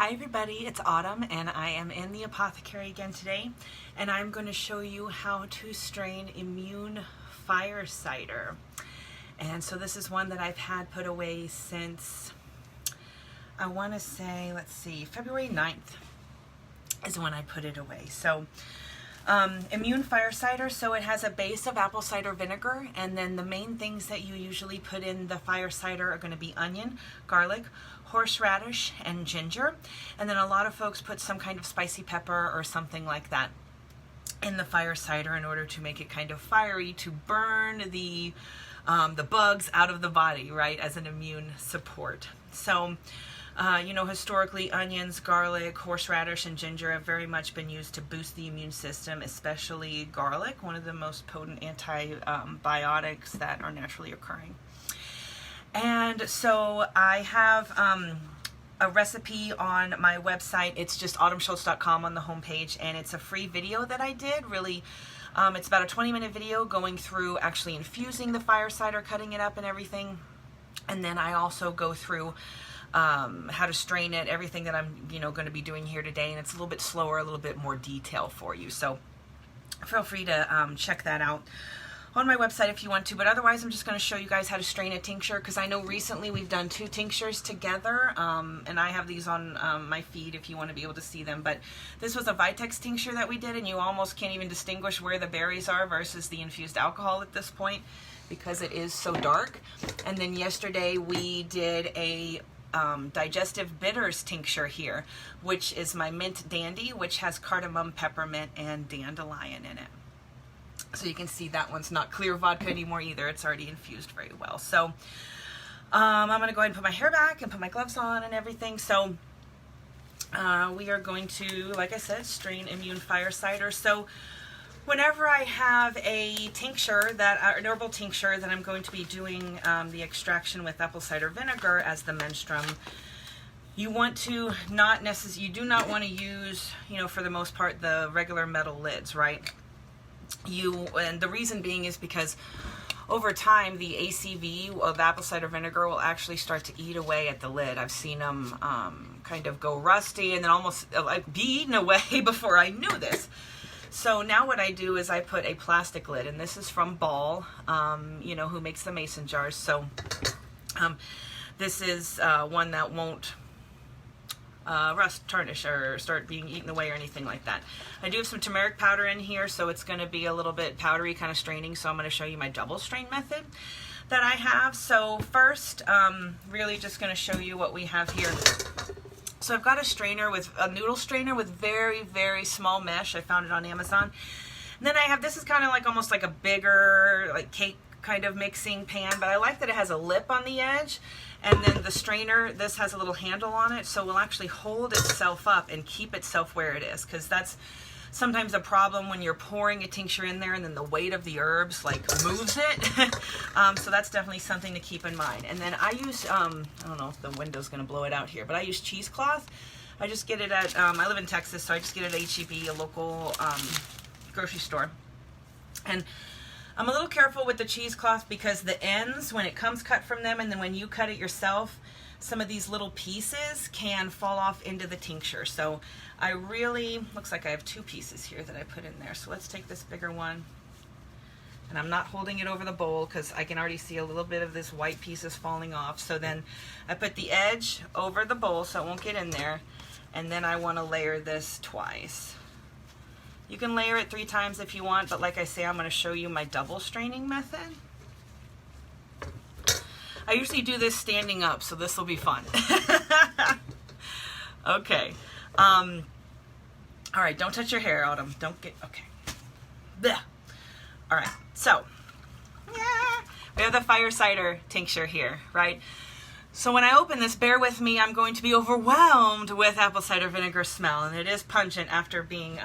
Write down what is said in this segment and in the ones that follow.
Hi everybody, it's Autumn and I am in the apothecary again today, and I'm going to show you how to strain immune fire cider. And so this is one that I've had put away since, I want to say, let's see, February 9th is when I put it away. So immune fire cider, so it has a base of apple cider vinegar, and then the main things that you usually put in the fire cider are going to be onion, garlic, horseradish, and ginger. And then a lot of folks put some kind of spicy pepper or something like that in the fire cider in order to make it kind of fiery to burn the bugs out of the body, right, as an immune support. So you know, historically, onions, garlic, horseradish, and ginger have very much been used to boost the immune system, especially garlic, one of the most potent antibiotics that are naturally occurring. And so I have a recipe on my website. It's just autumnschultz.com on the homepage, and it's a free video that I did. Really, it's about a 20-minute video going through actually infusing the fire cider, cutting it up and everything. And then I also go through how to strain it, everything that I'm going to be doing here today, and it's a little bit slower, a little bit more detail for you. So feel free to check that out on my website if you want to, but otherwise I'm just going to show you guys how to strain a tincture, because I know recently we've done 2 tinctures together, and I have these on my feed if you want to be able to see them. But this was a Vitex tincture that we did, and you almost can't even distinguish where the berries are versus the infused alcohol at this point because it is so dark. And then yesterday we did a digestive bitters tincture here, which is my mint dandy, which has cardamom, peppermint, and dandelion in it. So you can see that one's not clear vodka anymore either. It's already infused very well. So I'm going to go ahead and put my hair back and put my gloves on and everything. So we are going to, like I said, strain immune fire cider. So whenever I have a tincture, an herbal tincture that I'm going to be doing the extraction with apple cider vinegar as the menstruum, you want to you do not want to use, for the most part, the regular metal lids, right? And the reason being is because over time the ACV of apple cider vinegar will actually start to eat away at the lid. I've seen them kind of go rusty and then almost be eaten away before I knew this. So now what I do is I put a plastic lid, and this is from Ball, who makes the mason jars. So this is one that won't rust, tarnish, or start being eaten away or anything like that. I do have some turmeric powder in here, so it's going to be a little bit powdery kind of straining, so I'm going to show you my double strain method that I have. So first, really just going to show you what we have here. So I've got a noodle strainer with very, very small mesh. I found it on Amazon. And then I have, this is kind of like almost like a bigger, like cake kind of mixing pan, but I like that it has a lip on the edge. And then the strainer, this has a little handle on it, so it will actually hold itself up and keep itself where it is, because that's sometimes a problem when you're pouring a tincture in there and then the weight of the herbs like moves it. So that's definitely something to keep in mind. And then I use, I don't know if the window's going to blow it out here, but I use cheesecloth. I just get it at, I live in Texas, so I just get it at HEB, a local grocery store. And I'm a little careful with the cheesecloth because the ends, when it comes cut from them, and then when you cut it yourself, some of these little pieces can fall off into the tincture. So I really, looks like I have 2 pieces here that I put in there. So let's take this bigger one. And I'm not holding it over the bowl because I can already see a little bit of this white pieces falling off. So then I put the edge over the bowl so it won't get in there. And then I want to layer this twice. You can layer it 3 times if you want, but like I say, I'm going to show you my double straining method. I usually do this standing up, so this will be fun. Okay. All right, don't touch your hair, Autumn. Don't get, okay. Blech. All right, so we have the fire cider tincture here, right? So when I open this, bear with me, I'm going to be overwhelmed with apple cider vinegar smell, and it is pungent after being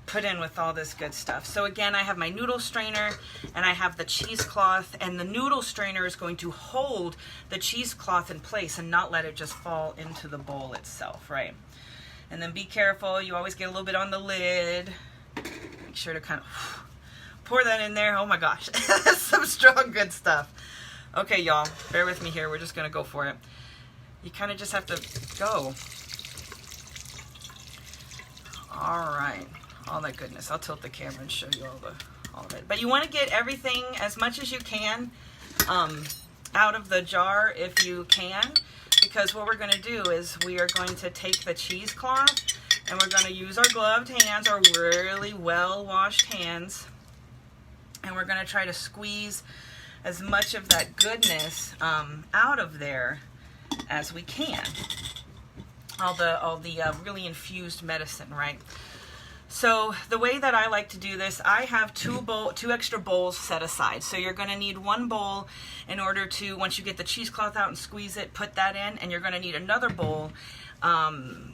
put in with all this good stuff. So again, I have my noodle strainer and I have the cheesecloth, and the noodle strainer is going to hold the cheesecloth in place and not let it just fall into the bowl itself, right? And then be careful, you always get a little bit on the lid. Make sure to kind of pour that in there. Oh my gosh, some strong good stuff. Okay, y'all, bear with me here. We're just gonna go for it. You kind of just have to go. All right, all that goodness. I'll tilt the camera and show you all of it. But you want to get everything as much as you can out of the jar if you can, because what we're going to do is we are going to take the cheesecloth and we're going to use our gloved hands, our really well washed hands, and we're going to try to squeeze as much of that goodness out of there as we can. All the really infused medicine, right? So the way that I like to do this, I have two extra bowls set aside. So you're going to need one bowl in order to, once you get the cheesecloth out and squeeze it, put that in, and you're going to need another bowl,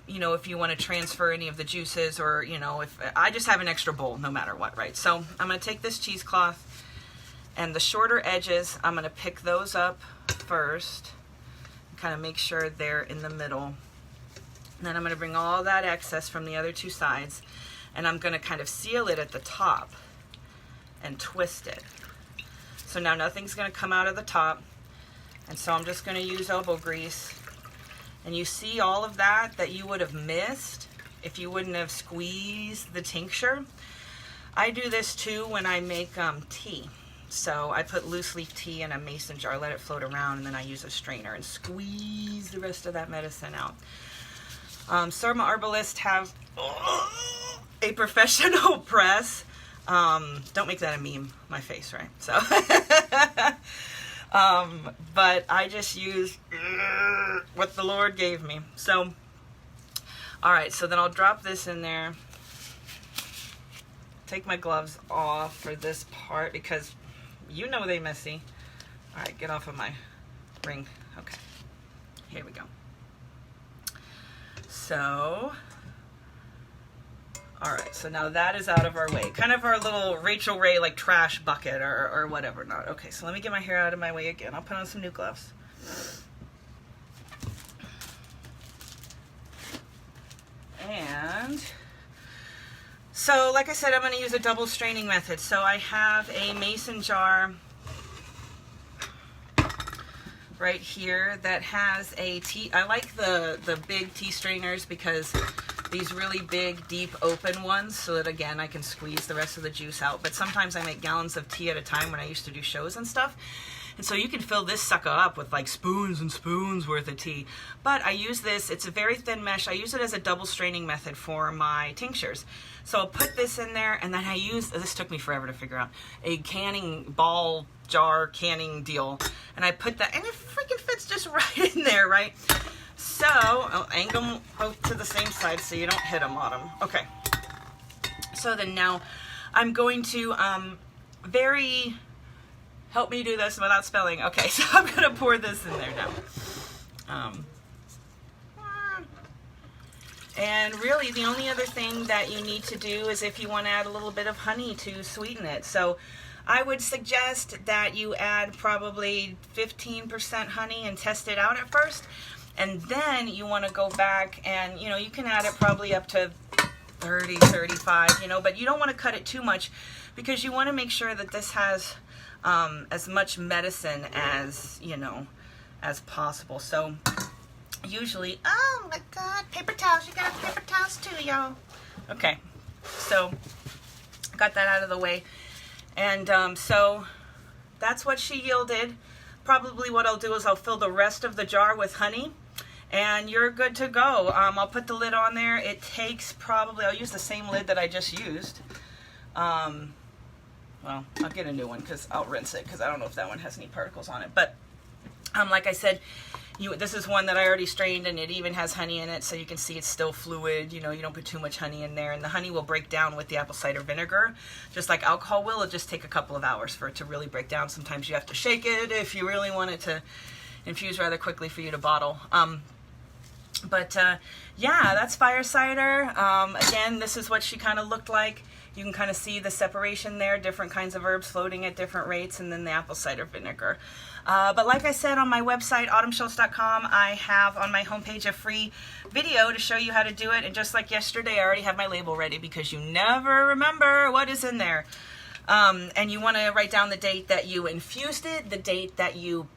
you know, if you want to transfer any of the juices, or, you know, if I just have an extra bowl no matter what, right? So I'm going to take this cheesecloth and the shorter edges, I'm going to pick those up first, kind of make sure they're in the middle. And then I'm going to bring all that excess from the other two sides, and I'm going to kind of seal it at the top and twist it. So now nothing's going to come out of the top, and so I'm just going to use elbow grease. And you see all of that you would have missed if you wouldn't have squeezed the tincture. I do this too when I make tea. So I put loose leaf tea in a mason jar, let it float around, and then I use a strainer and squeeze the rest of that medicine out. So my Herbalist have a professional press. Don't make that a meme, my face, right? So, but I just use what the Lord gave me. So, all right, so then I'll drop this in there. Take my gloves off for this part because you know they messy. All right, get off of my ring. Okay, here we go. So, all right, so now that is out of our way. Kind of our little Rachel Ray like trash bucket or whatever not. Okay, so let me get my hair out of my way again. I'll put on some new gloves. And so, like I said, I'm going to use a double straining method. So I have a mason jar right here that has a tea. I like the big tea strainers because these really big, deep, open ones, so that again I can squeeze the rest of the juice out. But sometimes I make gallons of tea at a time when I used to do shows and stuff. And so you can fill this sucker up with like spoons and spoons worth of tea. But I use this, it's a very thin mesh. I use it as a double straining method for my tinctures. So I'll put this in there, and then I use, this took me forever to figure out, a canning ball jar canning deal. And I put that, and it freaking fits just right in there, right? So I'll angle them both to the same side so you don't hit them on them. Okay. So then now I'm going to help me do this without spelling. Okay, so I'm going to pour this in there now. And really the only other thing that you need to do is if you want to add a little bit of honey to sweeten it. So I would suggest that you add probably 15% honey and test it out at first. And then you want to go back and, you know, you can add it probably up to 30, 35, you know, but you don't want to cut it too much because you want to make sure that this has as much medicine as, you know, as possible. So usually, oh my God, paper towels. You got paper towels too, y'all. Okay, so got that out of the way. And so that's what she yielded. Probably what I'll do is I'll fill the rest of the jar with honey, and you're good to go. I'll put the lid on there. It takes probably, I'll use the same lid that I just used. Well, I'll get a new one because I'll rinse it because I don't know if that one has any particles on it. But like I said, this is one that I already strained, and it even has honey in it, so you can see it's still fluid. You know, you don't put too much honey in there, and the honey will break down with the apple cider vinegar, just like alcohol will. It'll just take a couple of hours for it to really break down. Sometimes you have to shake it if you really want it to infuse rather quickly for you to bottle. Yeah, that's fire cider. Again, this is what she kind of looked like. You can kind of see the separation there, different kinds of herbs floating at different rates, and then the apple cider vinegar. But like I said, on my website, autumnschultz.com, I have on my homepage a free video to show you how to do it. And just like yesterday, I already have my label ready because you never remember what is in there. And you want to write down the date that you infused it, the date that you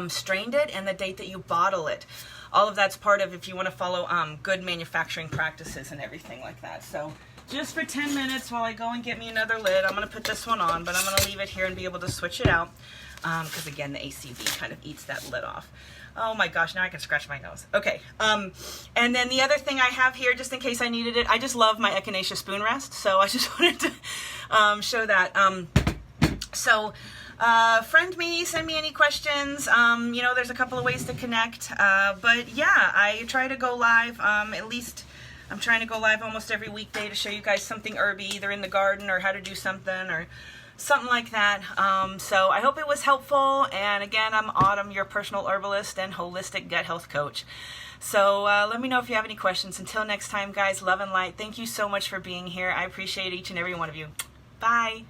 strained it and the date that you bottle it. All of that's part of if you want to follow good manufacturing practices and everything like that. So just for 10 minutes while I go and get me another lid, I'm going to put this one on, but I'm going to leave it here and be able to switch it out because again the ACV kind of eats that lid off. Oh my gosh, now I can scratch my nose. Okay, and then the other thing I have here, just in case I needed it, I just love my echinacea spoon rest, so I just wanted to show that. Friend me, send me any questions. You know, there's a couple of ways to connect, but yeah, I try to go live, at least I'm trying to go live almost every weekday to show you guys something herby, either in the garden or how to do something or something like that. So I hope it was helpful. And again, I'm Autumn, your personal herbalist and holistic gut health coach. So let me know if you have any questions. Until next time, guys, love and light. Thank you so much for being here. I appreciate each and every one of you. Bye.